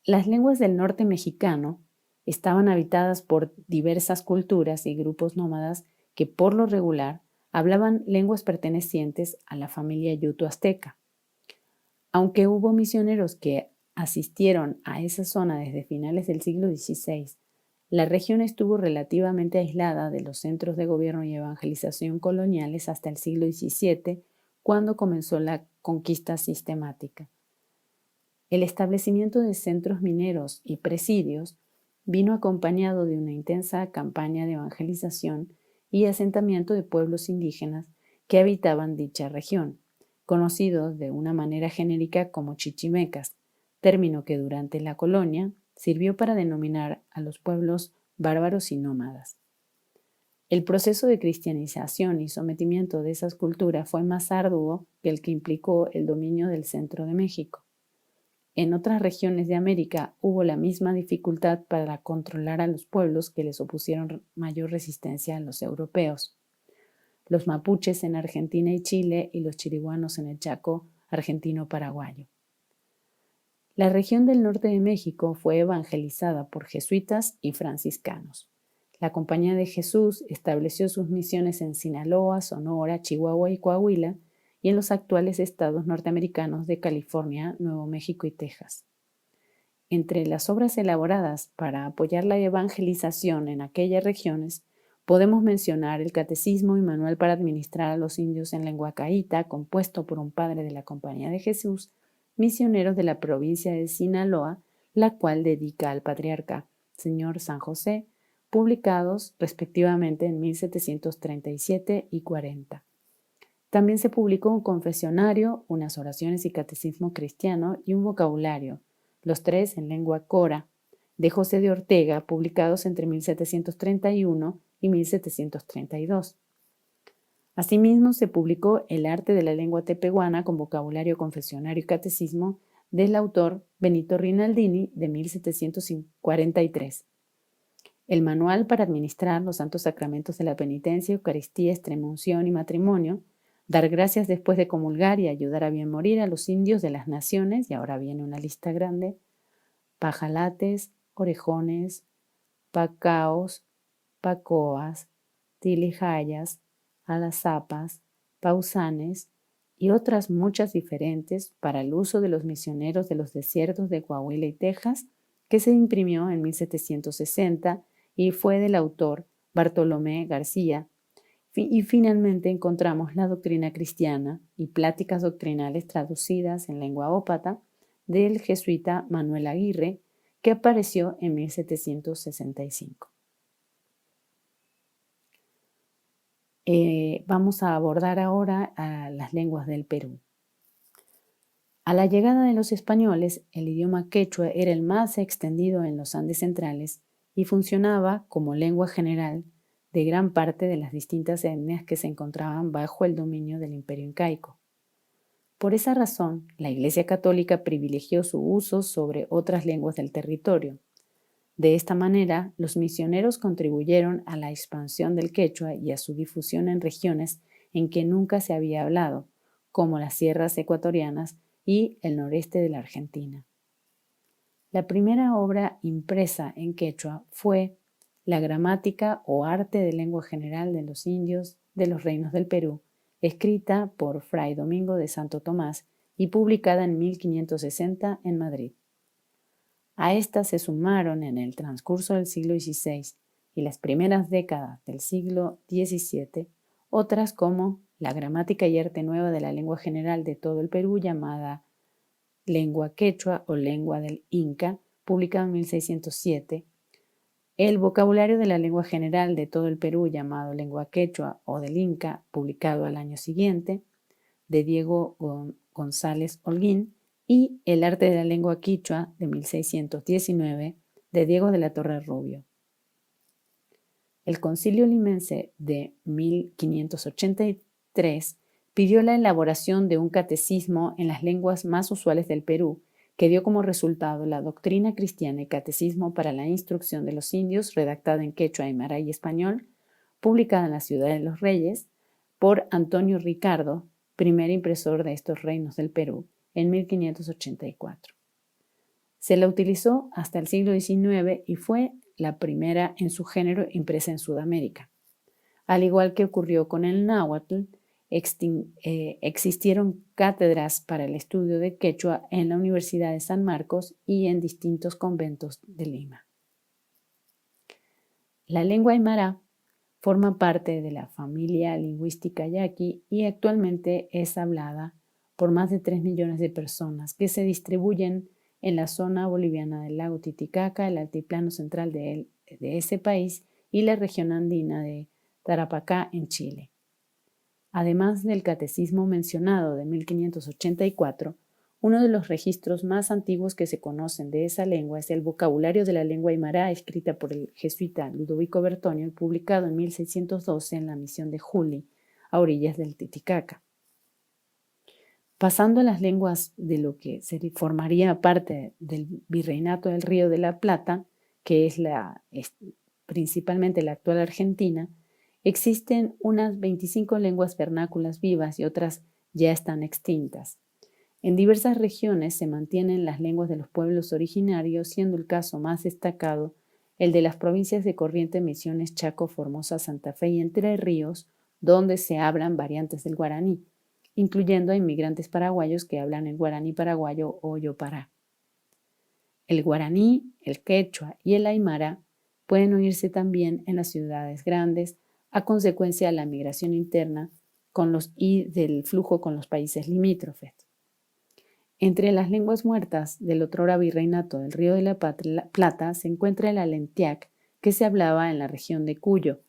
Speaker 3: Las lenguas del norte mexicano estaban habitadas por diversas culturas y grupos nómadas que por lo regular hablaban lenguas pertenecientes a la familia yuto-azteca. Aunque hubo misioneros que asistieron a esa zona desde finales del siglo XVI, la región estuvo relativamente aislada de los centros de gobierno y evangelización coloniales hasta el siglo XVII, cuando comenzó la conquista sistemática. El establecimiento de centros mineros y presidios vino acompañado de una intensa campaña de evangelización y asentamiento de pueblos indígenas que habitaban dicha región, conocidos de una manera genérica como chichimecas, término que durante la colonia sirvió para denominar a los pueblos bárbaros y nómadas. El proceso de cristianización y sometimiento de esas culturas fue más arduo que el que implicó el dominio del centro de México. En otras regiones de América hubo la misma dificultad para controlar a los pueblos que les opusieron mayor resistencia a los europeos. Los mapuches en Argentina y Chile y los chiriguanos en el Chaco argentino-paraguayo. La región del norte de México fue evangelizada por jesuitas y franciscanos. La Compañía de Jesús estableció sus misiones en Sinaloa, Sonora, Chihuahua y Coahuila, y en los actuales estados norteamericanos de California, Nuevo México y Texas. Entre las obras elaboradas para apoyar la evangelización en aquellas regiones, podemos mencionar el Catecismo y Manual para administrar a los indios en lengua caíta, compuesto por un padre de la Compañía de Jesús, misioneros de la provincia de Sinaloa, la cual dedica al patriarca Señor San José, publicados respectivamente en 1737 y 40. También se publicó un confesionario, unas oraciones y catecismo cristiano y un vocabulario, los tres en lengua cora, de José de Ortega, publicados entre 1731 y 1732. Asimismo, se publicó El arte de la lengua tepehuana con vocabulario, confesionario y catecismo del autor Benito Rinaldini de 1743. El manual para administrar los santos sacramentos de la penitencia, Eucaristía, extremunción y matrimonio, dar gracias después de comulgar y ayudar a bien morir a los indios de las naciones, y ahora viene una lista grande: pajalates, orejones, pacaos, pacoas, tilijayas, alazapas, pausanes y otras muchas diferentes para el uso de los misioneros de los desiertos de Coahuila y Texas, que se imprimió en 1760 y fue del autor Bartolomé García. Y finalmente encontramos la doctrina cristiana y pláticas doctrinales traducidas en lengua ópata del jesuita Manuel Aguirre, que apareció en 1765. Vamos a abordar ahora a las lenguas del Perú. A la llegada de los españoles, el idioma quechua era el más extendido en los Andes centrales y funcionaba como lengua general de gran parte de las distintas etnias que se encontraban bajo el dominio del imperio incaico. Por esa razón, la Iglesia Católica privilegió su uso sobre otras lenguas del territorio. De esta manera, los misioneros contribuyeron a la expansión del quechua y a su difusión en regiones en que nunca se había hablado, como las sierras ecuatorianas y el noreste de la Argentina. La primera obra impresa en quechua fue La gramática o arte de lengua general de los indios de los reinos del Perú, escrita por Fray Domingo de Santo Tomás y publicada en 1560 en Madrid. A esta se sumaron en el transcurso del siglo XVI y las primeras décadas del siglo XVII otras como La gramática y arte nueva de la lengua general de todo el Perú, llamada Lengua quechua o Lengua del Inca, publicada en 1607, El vocabulario de la lengua general de todo el Perú, llamado Lengua quechua o del Inca, publicado al año siguiente, de Diego González Holguín, y El arte de la lengua quichua, de 1619, de Diego de la Torre Rubio. El Concilio Limense de 1583 pidió la elaboración de un catecismo en las lenguas más usuales del Perú, que dio como resultado la Doctrina Cristiana y Catecismo para la Instrucción de los Indios, redactada en quechua, aymara y español, publicada en la Ciudad de los Reyes por Antonio Ricardo, primer impresor de estos reinos del Perú, en 1584. Se la utilizó hasta el siglo XIX y fue la primera en su género impresa en Sudamérica. Al igual que ocurrió con el náhuatl, existieron cátedras para el estudio de quechua en la Universidad de San Marcos y en distintos conventos de Lima. La lengua aymara forma parte de la familia lingüística yaqui y actualmente es hablada por más de 3 millones de personas que se distribuyen en la zona boliviana del lago Titicaca, el altiplano central de ese país y la región andina de Tarapacá en Chile. Además del catecismo mencionado de 1584, uno de los registros más antiguos que se conocen de esa lengua es el vocabulario de la lengua aymara, escrita por el jesuita Ludovico Bertonio y publicado en 1612 en la misión de Juli, a orillas del Titicaca. Pasando a las lenguas de lo que formaría parte del Virreinato del Río de la Plata, que es principalmente la actual Argentina, existen unas 25 lenguas vernáculas vivas y otras ya están extintas. En diversas regiones se mantienen las lenguas de los pueblos originarios, siendo el caso más destacado el de las provincias de Corrientes, Misiones, Chaco, Formosa, Santa Fe y Entre Ríos, donde se hablan variantes del guaraní, incluyendo a inmigrantes paraguayos que hablan el guaraní paraguayo o yopará. El guaraní, el quechua y el aymara pueden oírse también en las ciudades grandes a consecuencia de la migración interna y del flujo con los países limítrofes. Entre las lenguas muertas del otrora virreinato del Río de la Plata se encuentra el alentiac, que se hablaba en la región de Cuyo,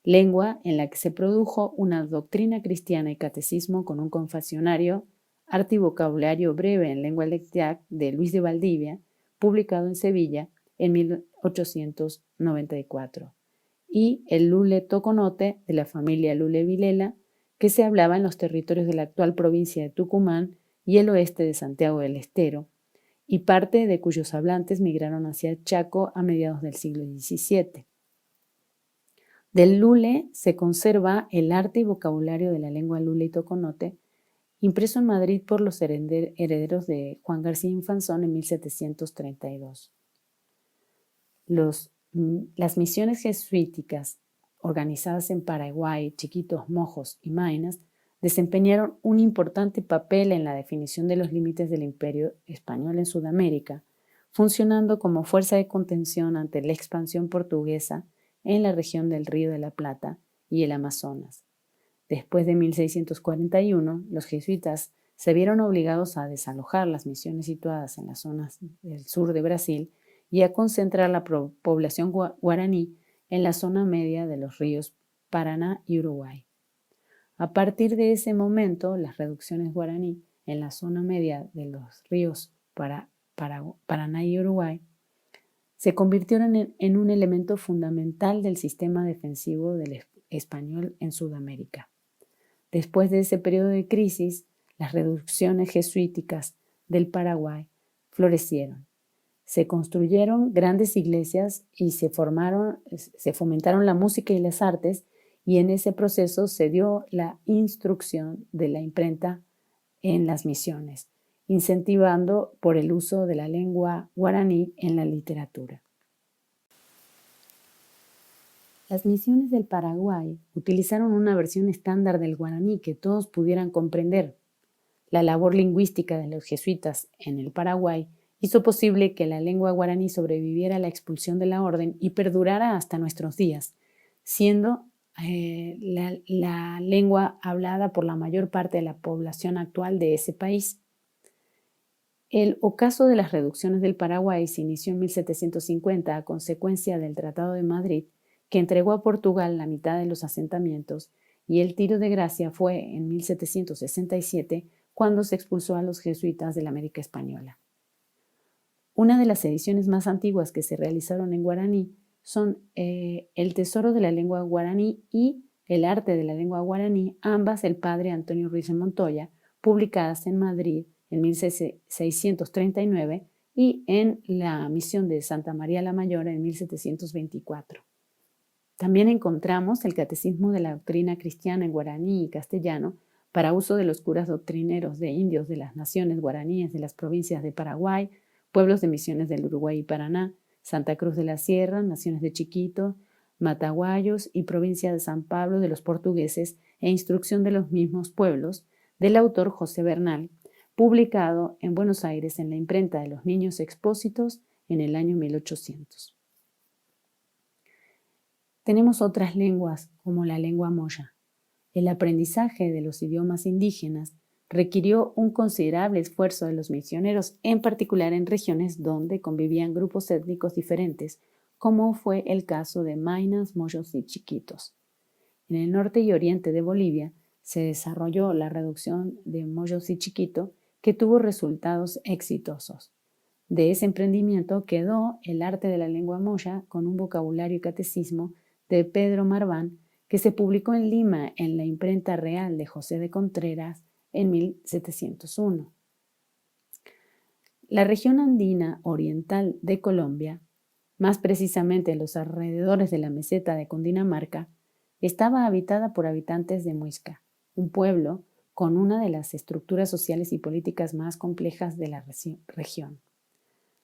Speaker 3: lengua en la que se produjo una doctrina cristiana y catecismo con un confesionario, arte y vocabulario breve en lengua alentiac de Luis de Valdivia, publicado en Sevilla en 1894. Y el lule toconote de la familia Lule Vilela, que se hablaba en los territorios de la actual provincia de Tucumán y el oeste de Santiago del Estero, y parte de cuyos hablantes migraron hacia Chaco a mediados del siglo XVII. Del lule se conserva el arte y vocabulario de la lengua lule y toconote, impreso en Madrid por los herederos de Juan García Infanzón en 1732. Las misiones jesuíticas organizadas en Paraguay, Chiquitos, Mojos y Maynas desempeñaron un importante papel en la definición de los límites del imperio español en Sudamérica, funcionando como fuerza de contención ante la expansión portuguesa en la región del Río de la Plata y el Amazonas. Después de 1641, los jesuitas se vieron obligados a desalojar las misiones situadas en las zonas del sur de Brasil y a concentrar la población guaraní en la zona media de los ríos Paraná y Uruguay. A partir de ese momento, las reducciones guaraní en la zona media de los ríos Paraná y Uruguay, se convirtieron en un elemento fundamental del sistema defensivo del español en Sudamérica. Después de ese periodo de crisis, las reducciones jesuíticas del Paraguay florecieron. Se construyeron grandes iglesias y se fomentaron la música y las artes, y en ese proceso se dio la instrucción de la imprenta en las misiones, incentivando por el uso de la lengua guaraní en la literatura. Las misiones del Paraguay utilizaron una versión estándar del guaraní que todos pudieran comprender. La labor lingüística de los jesuitas en el Paraguay hizo posible que la lengua guaraní sobreviviera a la expulsión de la orden y perdurara hasta nuestros días, siendo la lengua hablada por la mayor parte de la población actual de ese país. El ocaso de las reducciones del Paraguay se inició en 1750 a consecuencia del Tratado de Madrid, que entregó a Portugal la mitad de los asentamientos, y el tiro de gracia fue en 1767, cuando se expulsó a los jesuitas de la América Española. Una de las ediciones más antiguas que se realizaron en guaraní son El Tesoro de la Lengua Guaraní y El Arte de la Lengua Guaraní, ambas del padre Antonio Ruiz de Montoya, publicadas en Madrid en 1639 y en la misión de Santa María la Mayor en 1724. También encontramos el Catecismo de la Doctrina Cristiana en guaraní y castellano para uso de los curas doctrineros de indios de las naciones guaraníes de las provincias de Paraguay, pueblos de misiones del Uruguay y Paraná, Santa Cruz de la Sierra, naciones de Chiquito, Mataguayos y provincia de San Pablo de los portugueses, e instrucción de los mismos pueblos, del autor José Bernal, publicado en Buenos Aires en la imprenta de los Niños Expósitos en el año 1800. Tenemos otras lenguas como la lengua moya. El aprendizaje de los idiomas indígenas requirió un considerable esfuerzo de los misioneros, en particular en regiones donde convivían grupos étnicos diferentes, como fue el caso de Maynas, Moyos y Chiquitos. En el norte y oriente de Bolivia se desarrolló la reducción de Moyos y Chiquito, que tuvo resultados exitosos. De ese emprendimiento quedó el arte de la lengua moya, con un vocabulario y catecismo de Pedro Marván, que se publicó en Lima en la imprenta real de José de Contreras en 1701. La región andina oriental de Colombia, más precisamente los alrededores de la meseta de Cundinamarca, estaba habitada por habitantes de Muisca, un pueblo con una de las estructuras sociales y políticas más complejas de la región.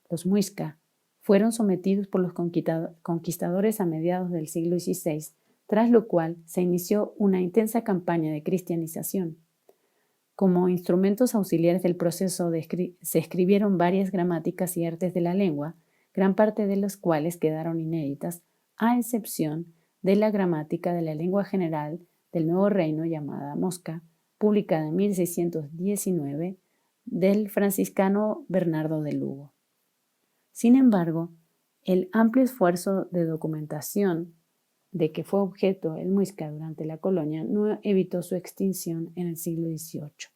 Speaker 3: Los Muisca fueron sometidos por los conquistadores a mediados del siglo XVI, tras lo cual se inició una intensa campaña de cristianización. Como instrumentos auxiliares del proceso se escribieron varias gramáticas y artes de la lengua, gran parte de las cuales quedaron inéditas, a excepción de la gramática de la lengua general del Nuevo Reino llamada Mosca, publicada en 1619 del franciscano Bernardo de Lugo. Sin embargo, el amplio esfuerzo de documentación de que fue objeto el Muisca durante la colonia no evitó su extinción en el siglo XVIII.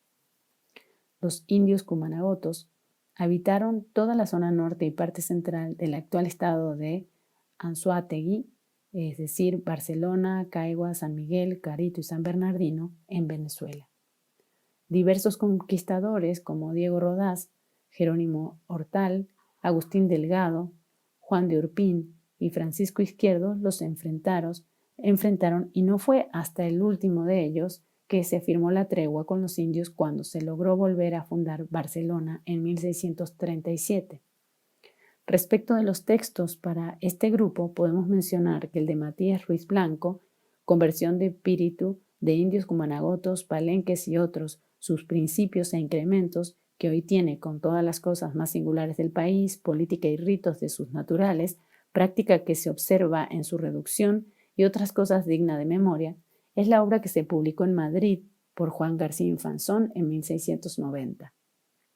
Speaker 3: Los indios cumanagotos habitaron toda la zona norte y parte central del actual estado de Anzoátegui, es decir, Barcelona, Caigua, San Miguel, Carito y San Bernardino, en Venezuela. Diversos conquistadores como Diego Rodaz, Jerónimo Hortal, Agustín Delgado, Juan de Urpín y Francisco Izquierdo los enfrentaron, y no fue hasta el último de ellos que se firmó la tregua con los indios, cuando se logró volver a fundar Barcelona en 1637. Respecto de los textos para este grupo, podemos mencionar que el de Matías Ruiz Blanco, Conversión de espíritu de indios cumanagotos, palenques y otros, sus principios e incrementos, que hoy tiene con todas las cosas más singulares del país, política y ritos de sus naturales, práctica que se observa en su reducción y otras cosas dignas de memoria, es la obra que se publicó en Madrid por Juan García Infanzón en 1690.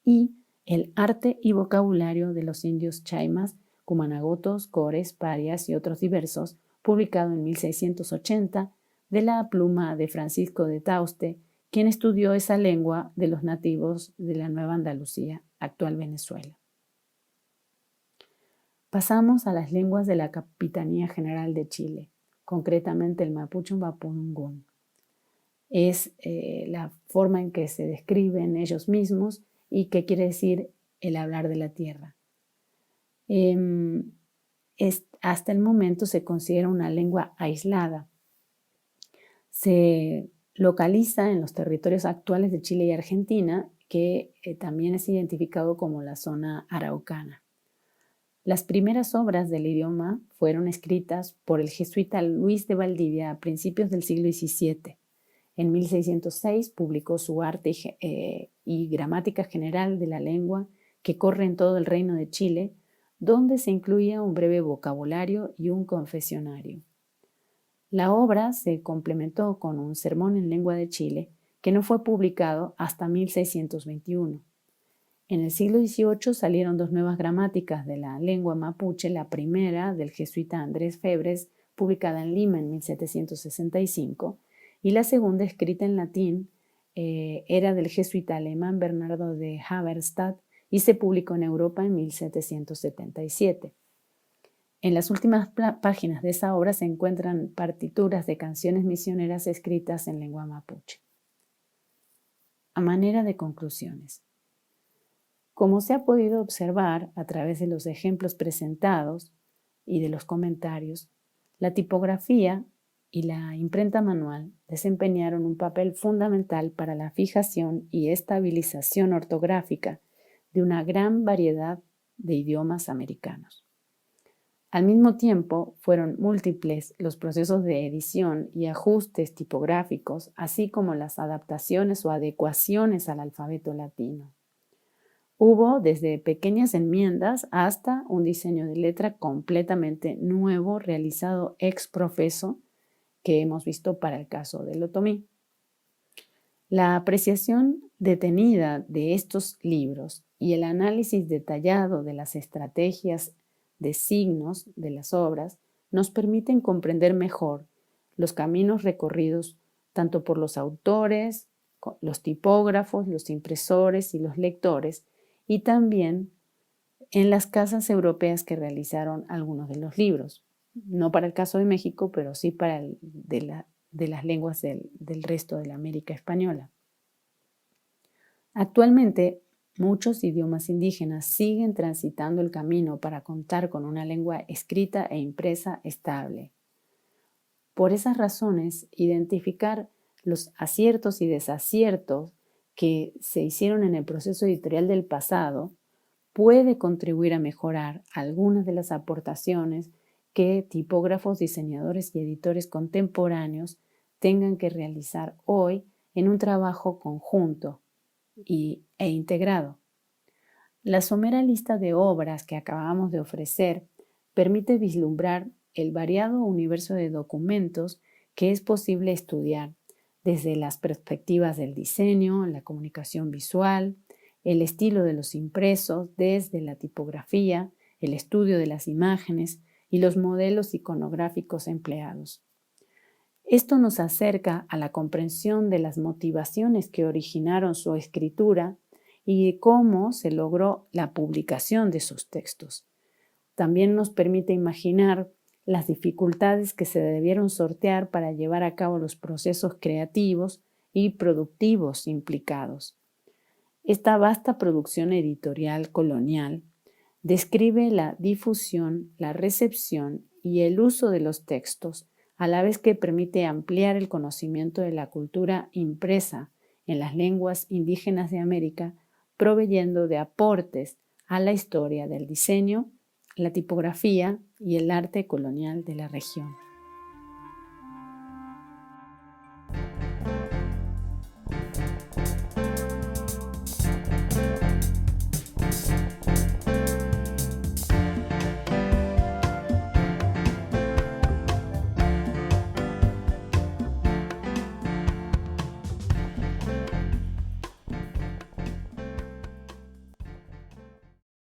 Speaker 3: Y El arte y vocabulario de los indios chaymas, cumanagotos, cores, parias y otros diversos, publicado en 1680, de la pluma de Francisco de Tauste quien estudió esa lengua de los nativos de la Nueva Andalucía, actual Venezuela. Pasamos a las lenguas de la Capitanía General de Chile, concretamente el mapuche mapudungún. Es la forma en que se describen ellos mismos y qué quiere decir el hablar de la tierra. Hasta el momento se considera una lengua aislada. Se localiza en los territorios actuales de Chile y Argentina, que también es identificado como la zona araucana. Las primeras obras del idioma fueron escritas por el jesuita Luis de Valdivia a principios del siglo XVII. En 1606 publicó su Arte y Gramática General de la Lengua, que corre en todo el Reino de Chile, donde se incluía un breve vocabulario y un confesionario. La obra se complementó con un sermón en lengua de Chile, que no fue publicado hasta 1621. En el siglo XVIII salieron dos nuevas gramáticas de la lengua mapuche, la primera del jesuita Andrés Febres, publicada en Lima en 1765, y la segunda, escrita en latín, era del jesuita alemán Bernardo de Halberstadt y se publicó en Europa en 1777. En las últimas páginas de esa obra se encuentran partituras de canciones misioneras escritas en lengua mapuche. A manera de conclusiones. Como se ha podido observar a través de los ejemplos presentados y de los comentarios, la tipografía y la imprenta manual desempeñaron un papel fundamental para la fijación y estabilización ortográfica de una gran variedad de idiomas americanos. Al mismo tiempo, fueron múltiples los procesos de edición y ajustes tipográficos, así como las adaptaciones o adecuaciones al alfabeto latino. Hubo desde pequeñas enmiendas hasta un diseño de letra completamente nuevo realizado ex professo que hemos visto para el caso del otomí. La apreciación detenida de estos libros y el análisis detallado de las estrategias de signos de las obras nos permiten comprender mejor los caminos recorridos tanto por los autores, los tipógrafos, los impresores y los lectores, y también en las casas europeas que realizaron algunos de los libros. No para el caso de México, pero sí para de las lenguas del resto de la América española. Actualmente, muchos idiomas indígenas siguen transitando el camino para contar con una lengua escrita e impresa estable. Por esas razones, identificar los aciertos y desaciertos que se hicieron en el proceso editorial del pasado puede contribuir a mejorar algunas de las aportaciones que tipógrafos, diseñadores y editores contemporáneos tengan que realizar hoy en un trabajo conjunto e integrado. La somera lista de obras que acabamos de ofrecer permite vislumbrar el variado universo de documentos que es posible estudiar desde las perspectivas del diseño, la comunicación visual, el estilo de los impresos, desde la tipografía, el estudio de las imágenes y los modelos iconográficos empleados. Esto nos acerca a la comprensión de las motivaciones que originaron su escritura y de cómo se logró la publicación de sus textos. También nos permite imaginar las dificultades que se debieron sortear para llevar a cabo los procesos creativos y productivos implicados. Esta vasta producción editorial colonial describe la difusión, la recepción y el uso de los textos, a la vez que permite ampliar el conocimiento de la cultura impresa en las lenguas indígenas de América, proveyendo de aportes a la historia del diseño, la tipografía y el arte colonial de la región.